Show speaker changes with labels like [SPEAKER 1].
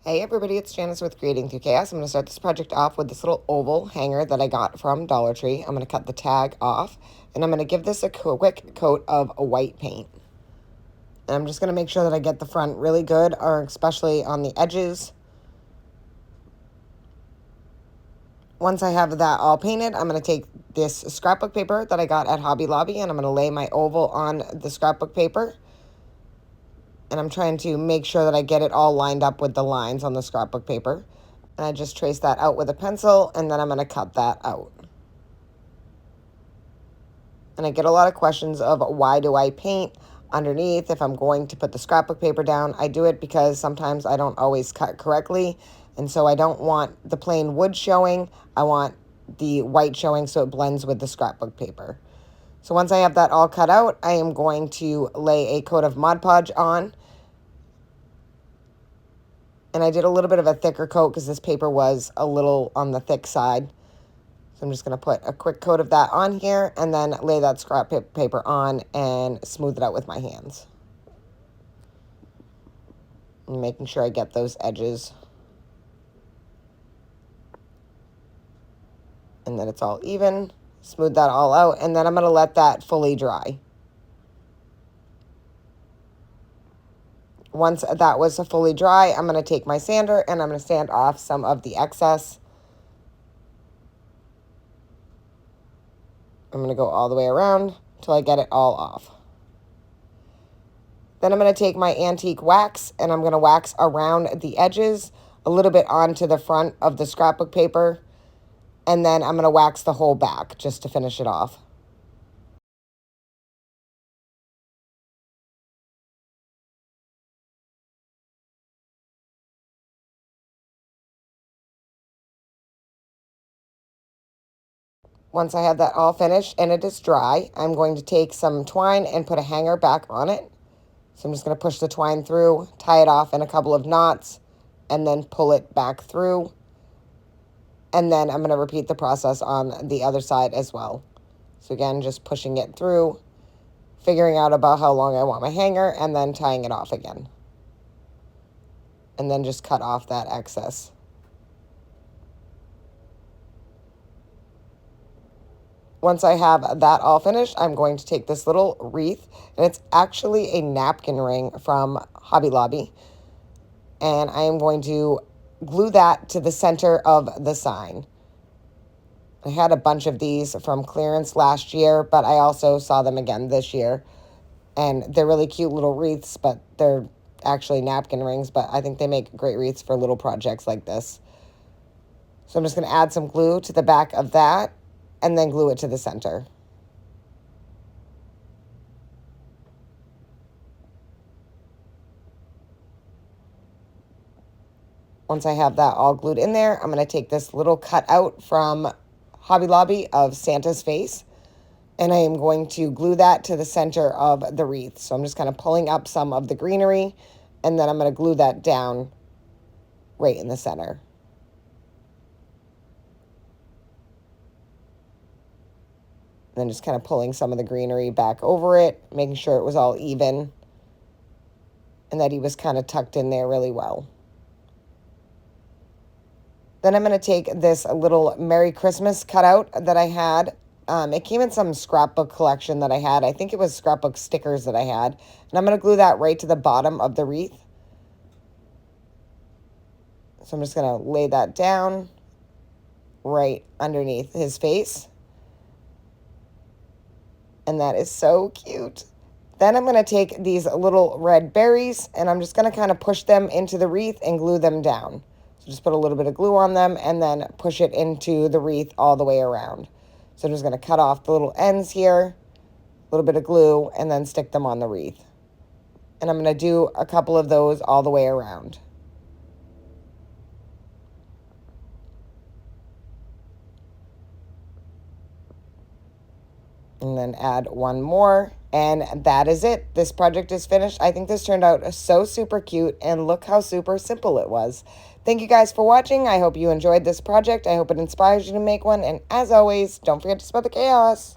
[SPEAKER 1] Hey everybody, it's Janice with Creating Through Chaos. I'm going to start this project off with this little oval hanger that I got from Dollar Tree. I'm going to cut the tag off, and I'm going to give this a quick coat of white paint. And I'm just going to make sure that I get the front really good, or especially on the edges. Once I have that all painted, I'm going to take this scrapbook paper that I got at Hobby Lobby, and I'm going to lay my oval on the scrapbook paper. And I'm trying to make sure that I get it all lined up with the lines on the scrapbook paper. And I just trace that out with a pencil, and then I'm going to cut that out. And I get a lot of questions of why do I paint underneath if I'm going to put the scrapbook paper down. I do it because sometimes I don't always cut correctly, and so I don't want the plain wood showing. I want the white showing so it blends with the scrapbook paper. So once I have that all cut out, I am going to lay a coat of Mod Podge on. And I did a little bit of a thicker coat because this paper was a little on the thick side. So I'm just going to put a quick coat of that on here and then lay that scrap paper on and smooth it out with my hands. And making sure I get those edges. And that it's all even. Smooth that all out, and then I'm going to let that fully dry. Once that was fully dry, I'm going to take my sander and I'm going to sand off some of the excess. I'm going to go all the way around until I get it all off. Then I'm going to take my antique wax and I'm going to wax around the edges, a little bit onto the front of the scrapbook paper, and then I'm going to wax the whole back just to finish it off. Once I have that all finished and it is dry, I'm going to take some twine and put a hanger back on it. So I'm just going to push the twine through, tie it off in a couple of knots, and then pull it back through. And then I'm going to repeat the process on the other side as well. So again, just pushing it through, figuring out about how long I want my hanger, and then tying it off again. And then just cut off that excess. Once I have that all finished, I'm going to take this little wreath, and it's actually a napkin ring from Hobby Lobby. And I am going to glue that to the center of the sign. I had a bunch of these from clearance last year, but I also saw them again this year. And they're really cute little wreaths, but they're actually napkin rings, but I think they make great wreaths for little projects like this. So I'm just going to add some glue to the back of that and then glue it to the center. Once I have that all glued in there, I'm going to take this little cutout from Hobby Lobby of Santa's face, and I am going to glue that to the center of the wreath. So I'm just kind of pulling up some of the greenery, and then I'm going to glue that down right in the center. Then just kind of pulling some of the greenery back over it, making sure it was all even, and that he was kind of tucked in there really well. Then I'm going to take this little Merry Christmas cutout that I had. It came in some scrapbook collection that I had. I think it was scrapbook stickers that I had. And I'm going to glue that right to the bottom of the wreath. So I'm just going to lay that down right underneath his face. And that is so cute. Then I'm going to take these little red berries and I'm just going to kind of push them into the wreath and glue them down. So just put a little bit of glue on them and then push it into the wreath all the way around. So I'm just going to cut off the little ends here, a little bit of glue, and then stick them on the wreath. And I'm going to do a couple of those all the way around. And then add one more, and that is it. This project is finished. I think this turned out so super cute, and look how super simple it was. Thank you guys for watching. I hope you enjoyed this project. I hope it inspires you to make one, and as always, don't forget to spread the chaos.